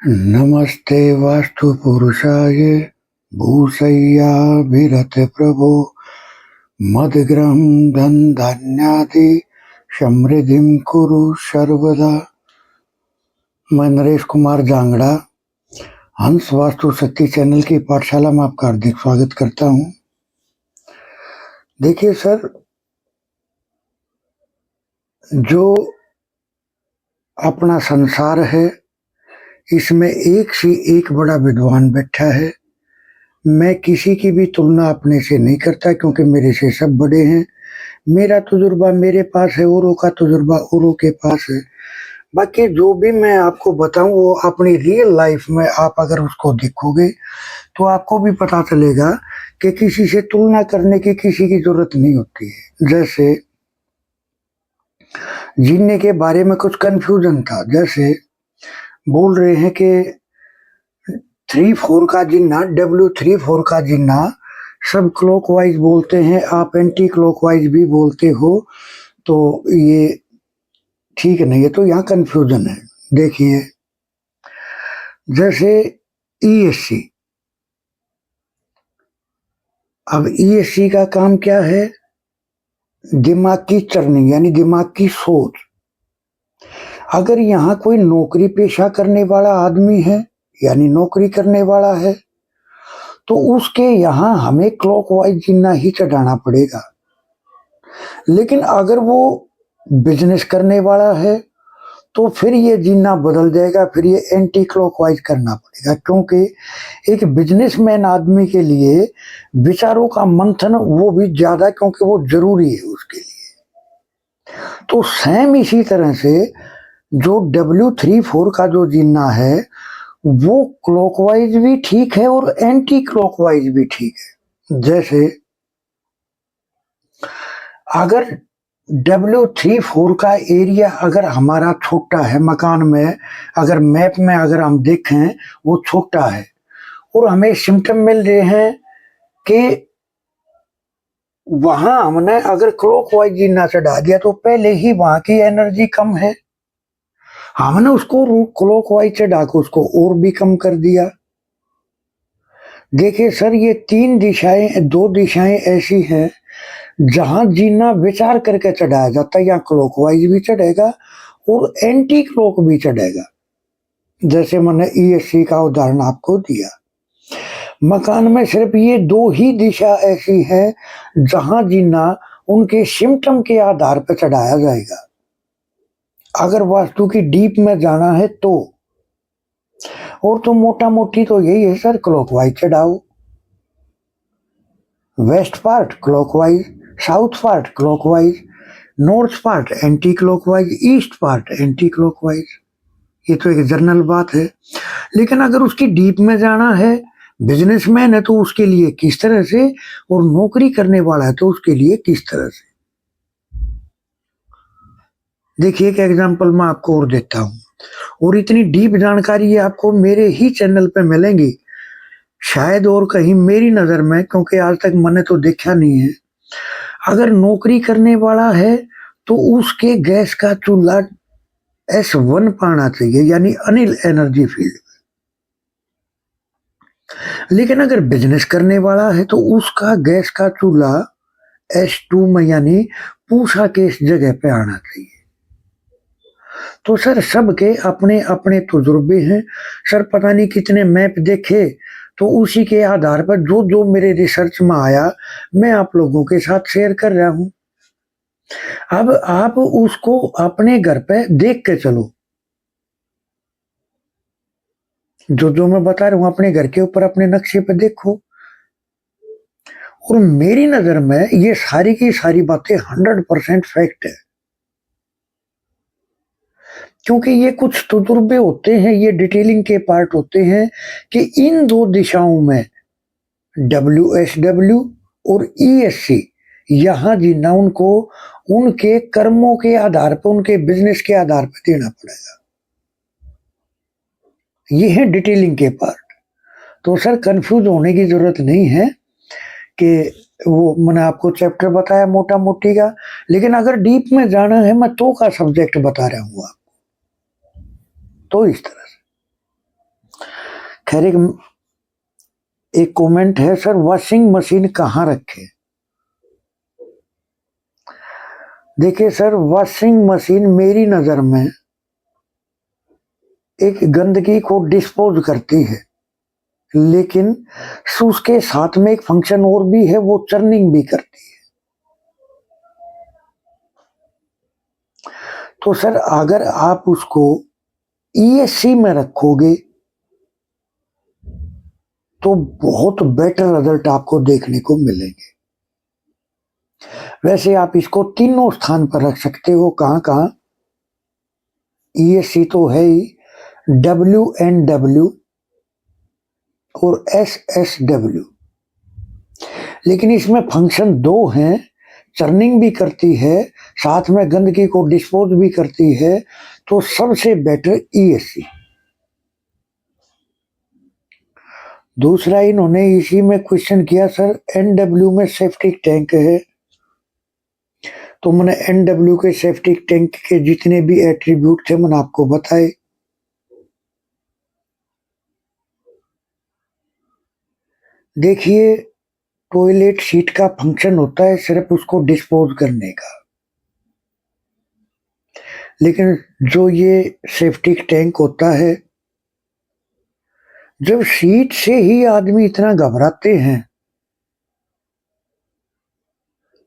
नमस्ते वास्तु पुरुषाय भूसय्याभिरते प्रभो मदग्रहं धन्यादि समृद्धिं कुरु सर्वदा। मैं नरेश कुमार जांगड़ा हंस वास्तु शक्ति चैनल की पाठशाला में आपका हार्दिक स्वागत करता हूं। देखिए सर, जो अपना संसार है इसमें एक से एक बड़ा विद्वान बैठा है। मैं किसी की भी तुलना अपने से नहीं करता क्योंकि मेरे से सब बड़े हैं। मेरा तजुर्बा मेरे पास है, औरों का तजुर्बा औरों के पास है। बाकी जो भी मैं आपको बताऊं वो अपनी रियल लाइफ में आप अगर उसको देखोगे तो आपको भी पता चलेगा कि किसी से तुलना करने की किसी की जरूरत नहीं होती है। जैसे जीने के बारे में कुछ कंफ्यूजन था, जैसे बोल रहे हैं कि 3-4 का जिन्ना, W34 का जिन्ना सब क्लॉकवाइज बोलते हैं, आप एंटी क्लॉकवाइज भी बोलते हो, तो ये ठीक नहीं है। तो यहाँ कंफ्यूजन है। देखिए, जैसे ESC, अब ESC का काम क्या है? दिमाग की चरनी यानी दिमाग की सोच। अगर यहाँ कोई नौकरी पेशा करने वाला आदमी है यानी नौकरी करने वाला है तो उसके यहाँ हमें क्लॉकवाइज जिन्ना ही चढ़ाना पड़ेगा। लेकिन अगर वो बिजनेस करने वाला है तो फिर ये जीना बदल जाएगा, फिर ये एंटी क्लॉकवाइज करना पड़ेगा। क्योंकि एक बिजनेसमैन आदमी के लिए विचारों का मंथन वो भी ज्यादा, क्योंकि वो जरूरी है उसके लिए। तो सेम इसी तरह से जो W34 का जो जीना है वो क्लॉकवाइज भी ठीक है और एंटी क्लॉकवाइज भी ठीक है। जैसे अगर W34 का एरिया अगर हमारा छोटा है, मकान में अगर मैप में अगर हम देखें वो छोटा है और हमें सिम्टम मिल रहे हैं कि वहां हमने अगर क्लॉकवाइज जीना चढ़ा दिया तो पहले ही वहां की एनर्जी कम है, हमने उसको क्लॉकवाइज चढ़ा के उसको और भी कम कर दिया। देखिए सर, ये 2 दिशाएं ऐसी हैं जहां जीना विचार करके चढ़ाया जाता है, या क्लॉकवाइज भी चढ़ेगा और एंटी क्लॉक भी चढ़ेगा। जैसे मैंने ESC का उदाहरण आपको दिया। मकान में सिर्फ ये 2 ही दिशा ऐसी है जहां जीना उनके सिम्टम के आधार पर चढ़ाया जाएगा। अगर वास्तु की डीप में जाना है तो, और तो मोटा मोटी तो यही है सर, क्लॉकवाइज चढ़ाओ, west part clockwise, south part clockwise, north part anti clockwise, east part anti clockwise. ये तो एक जनरल बात है। लेकिन अगर उसकी डीप में जाना है, बिजनेसमैन है तो उसके लिए किस तरह से, और नौकरी करने वाला है तो उसके लिए किस तरह से। देखिए, एक एग्जांपल मैं आपको और देता हूँ, और इतनी डीप जानकारी ये आपको मेरे ही चैनल पे मिलेंगी, शायद और कहीं मेरी नजर में, क्योंकि आज तक मैंने तो देखा नहीं है। अगर नौकरी करने वाला है तो उसके गैस का चूल्हा S1 पाना चाहिए, यानी अनिल एनर्जी फील्ड। लेकिन अगर बिजनेस करने वाला है तो उसका गैस का चूल्हा S2 में यानी पूषा के इस जगह पे आना चाहिए। तो सर, सबके अपने अपने तजुर्बे हैं। सर, पता नहीं कितने मैप देखे, तो उसी के आधार पर जो जो मेरे रिसर्च में आया मैं आप लोगों के साथ शेयर कर रहा हूं। अब आप उसको अपने घर पे देख के चलो। जो जो मैं बता रहा हूं अपने घर के ऊपर अपने नक्शे पे देखो, और मेरी नजर में ये सारी की सारी बातें 100% फैक्ट है। क्योंकि ये कुछ तजुर्बे होते हैं, ये डिटेलिंग के पार्ट होते हैं कि इन 2 दिशाओं में WSW और ESC यहां जीना उनको उनके कर्मों के आधार पर, उनके बिजनेस के आधार पर देना पड़ेगा। ये है डिटेलिंग के पार्ट। तो सर, कंफ्यूज होने की जरूरत नहीं है कि वो मैंने आपको चैप्टर बताया मोटा मोटी का, लेकिन अगर डीप में जाना है मैं तो का सब्जेक्ट बता रहा हूँ आपको। तो इस तरह से खैर एक कमेंट है, सर वॉशिंग मशीन कहाँ रखे? देखिए सर, वॉशिंग मशीन मेरी नजर में एक गंदगी को डिस्पोज करती है, लेकिन उसके साथ में एक फंक्शन और भी है, वो चर्निंग भी करती है। तो सर अगर आप उसको ईएससी में रखोगे तो बहुत बेटर रिजल्ट आपको देखने को मिलेंगे। वैसे आप इसको तीनों स्थान पर रख सकते हो। कहां कहां? ईएससी तो है ही, WNW और SSW, लेकिन इसमें फंक्शन दो हैं, चर्निंग भी करती है, साथ में गंदगी को डिस्पोज भी करती है, तो सबसे बेटर ईएससी। दूसरा इन्होंने इसी में क्वेश्चन किया, सर एनडब्ल्यू में सेफ्टी टैंक है, तो मैंने एनडब्ल्यू के सेफ्टी टैंक के जितने भी एट्रीब्यूट थे मैंने आपको बताए। देखिए, टॉयलेट सीट का फंक्शन होता है सिर्फ उसको डिस्पोज करने का, लेकिन जो ये सेफ्टी टैंक होता है, जब सीट से ही आदमी इतना घबराते हैं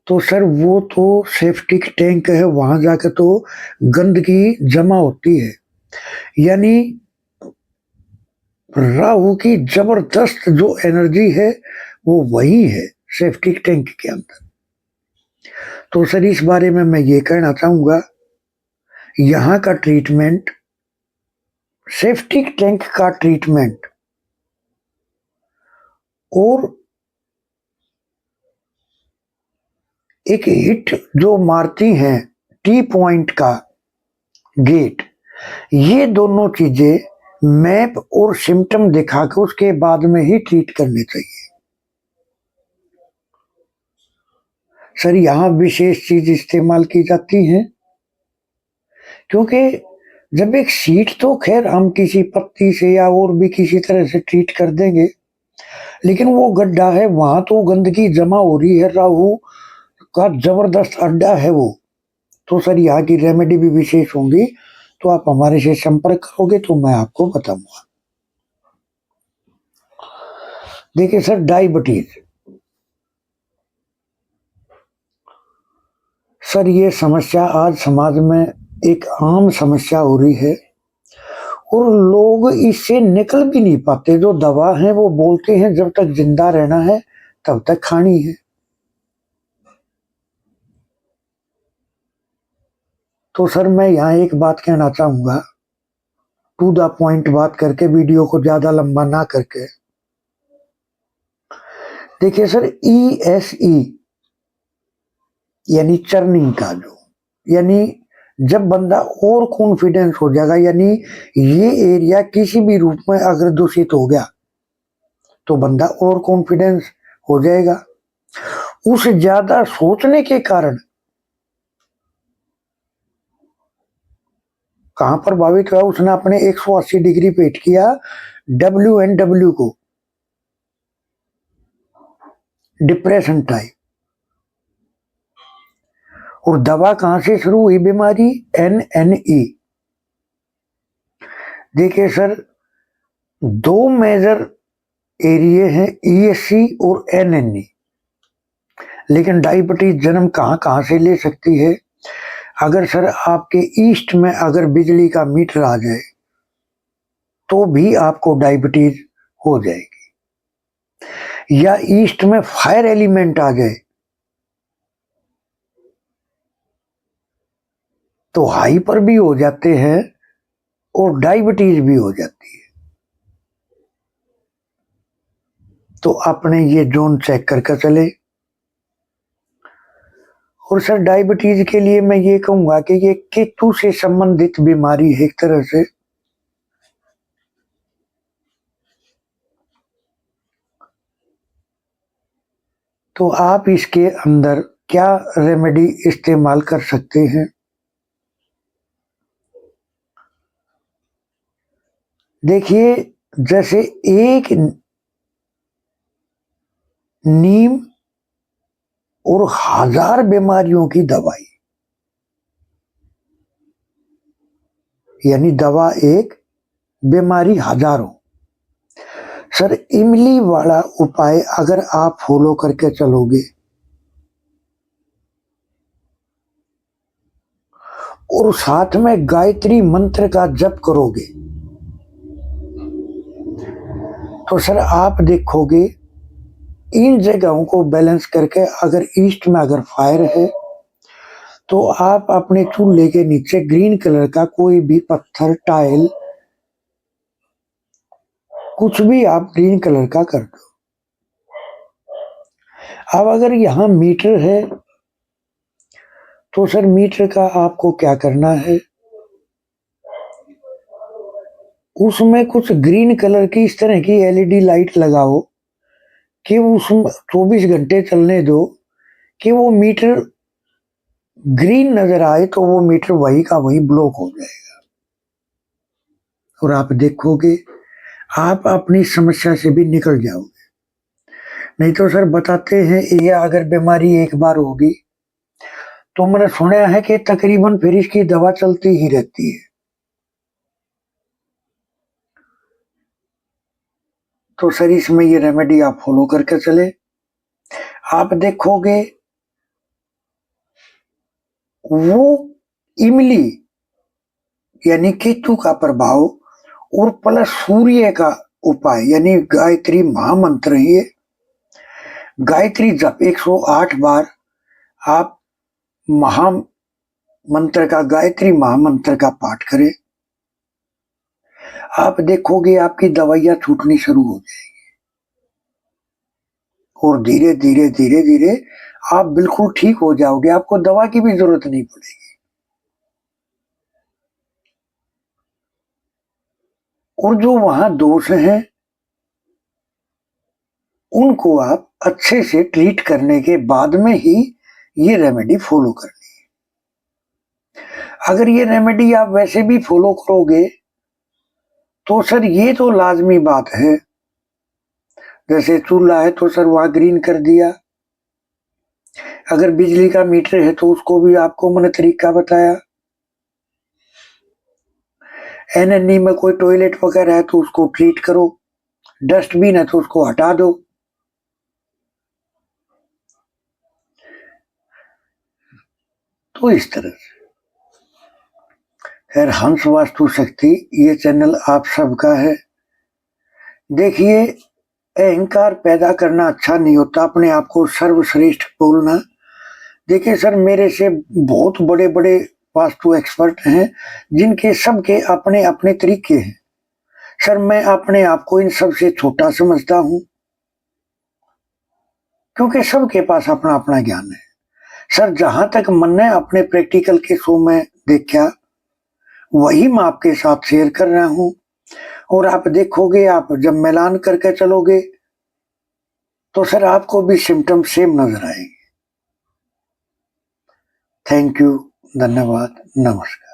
तो सर वो तो सेफ्टी टैंक है, वहां जाकर तो गंदगी जमा होती है। यानी राहु की जबरदस्त जो एनर्जी है वो वही है सेफ्टी टैंक के अंदर। तो सर इस बारे में मैं ये कहना चाहूंगा, यहां का ट्रीटमेंट, सेफ्टी टैंक का ट्रीटमेंट और एक हिट जो मारती हैं टी पॉइंट का गेट, ये दोनों चीजें मैप और सिम्टम दिखा के उसके बाद में ही ट्रीट करने चाहिए। सर यहां विशेष चीज इस्तेमाल की जाती है, क्योंकि जब एक सीट तो खैर हम किसी पत्ती से या और भी किसी तरह से ट्रीट कर देंगे, लेकिन वो गड्ढा है वहां तो गंदगी जमा हो रही है, राहु का जबरदस्त अड्डा है वो। तो सर यहाँ की रेमेडी भी विशेष होंगी, तो आप हमारे से संपर्क करोगे तो मैं आपको बताऊंगा। देखिए सर, डायबिटीज, सर ये समस्या आज समाज में एक आम समस्या हो रही है और लोग इससे निकल भी नहीं पाते। जो दवा है वो बोलते हैं जब तक जिंदा रहना है तब तक खानी है। तो सर मैं यहाँ एक बात कहना चाहूंगा, टू द पॉइंट बात करके, वीडियो को ज्यादा लंबा ना करके। देखिए सर, ESE यानी चर्निंग का जो, यानी जब बंदा और कॉन्फिडेंस हो जाएगा, यानी ये एरिया किसी भी रूप में अगर दूषित हो गया तो बंदा और कॉन्फिडेंस हो जाएगा। उस ज्यादा सोचने के कारण कहां प्रभावित हुआ, उसने अपने 180 डिग्री पे हिट किया WNW को, डिप्रेशन टाइप। और दवा कहां से शुरू हुई बीमारी? NNE। देखिए सर, दो मेजर एरिया हैं, ESC और NNE, लेकिन डायबिटीज जन्म कहां कहां से ले सकती है? अगर सर आपके ईस्ट में अगर बिजली का मीटर आ जाए तो भी आपको डायबिटीज हो जाएगी, या ईस्ट में फायर एलिमेंट आ जाए तो हाइपर भी हो जाते हैं और डायबिटीज भी हो जाती है। तो आपने ये जोन चेक करके चले। और सर डायबिटीज के लिए मैं ये कहूंगा कि ये केतु से संबंधित बीमारी है एक तरह से। तो आप इसके अंदर क्या रेमेडी इस्तेमाल कर सकते हैं? देखिए, जैसे एक नीम और 1000 बीमारियों की दवाई, यानी दवा एक, बीमारी हजारों। सर इमली वाला उपाय अगर आप फॉलो करके चलोगे और साथ में गायत्री मंत्र का जप करोगे तो सर आप देखोगे इन जगहों को बैलेंस करके, अगर ईस्ट में अगर फायर है तो आप अपने चूल्हे के नीचे ग्रीन कलर का कोई भी पत्थर, टाइल, कुछ भी आप ग्रीन कलर का कर दो। अब अगर यहाँ मीटर है तो सर मीटर का आपको क्या करना है, उसमें कुछ ग्रीन कलर की इस तरह की एलईडी लाइट लगाओ कि उसमें 24 घंटे चलने दो, कि वो मीटर ग्रीन नजर आए तो वो मीटर वही का वही ब्लॉक हो जाएगा और आप देखोगे आप अपनी समस्या से भी निकल जाओगे। नहीं तो सर बताते हैं ये अगर बीमारी एक बार होगी तो मैंने सुना है कि तकरीबन फिर इसकी दवा चलती ही रहती है। तो सर इसमें ये रेमेडी आप फॉलो करके चले, आप देखोगे वो इमली यानी केतु का प्रभाव और प्लस सूर्य का उपाय यानी गायत्री महामंत्र, ये गायत्री जप 108 बार आप महामंत्र का, गायत्री महामंत्र का पाठ करें, आप देखोगे आपकी दवाइयां छूटनी शुरू हो जाएगी और धीरे धीरे धीरे धीरे आप बिल्कुल ठीक हो जाओगे, आपको दवा की भी जरूरत नहीं पड़ेगी। और जो वहां दोष हैं उनको आप अच्छे से ट्रीट करने के बाद में ही ये रेमेडी फॉलो करनी है। अगर ये रेमेडी आप वैसे भी फॉलो करोगे तो सर ये तो लाजमी बात है, जैसे चूल्हा है तो सर वहां ग्रीन कर दिया, अगर बिजली का मीटर है तो उसको भी आपको मैंने तरीका बताया, एनएनई में कोई टॉयलेट वगैरह है तो उसको ट्रीट करो, डस्टबिन है तो उसको हटा दो। तो इस तरह से खैर हंस वास्तु शक्ति ये चैनल आप सबका है। देखिए अहंकार पैदा करना अच्छा नहीं होता, अपने आप को सर्वश्रेष्ठ बोलना। देखिए सर मेरे से बहुत बड़े बड़े वास्तु एक्सपर्ट हैं जिनके सबके अपने अपने तरीके हैं। सर मैं अपने आप को इन सब से छोटा समझता हूं क्योंकि सबके पास अपना अपना ज्ञान है। सर जहां तक मन ने अपने प्रैक्टिकल के शो में देखा वही मैं आपके साथ शेयर कर रहा हूं और आप देखोगे, आप जब मिलान करके चलोगे तो सर आपको भी सिम्टम सेम नजर आएंगे। थैंक यू, धन्यवाद, नमस्कार।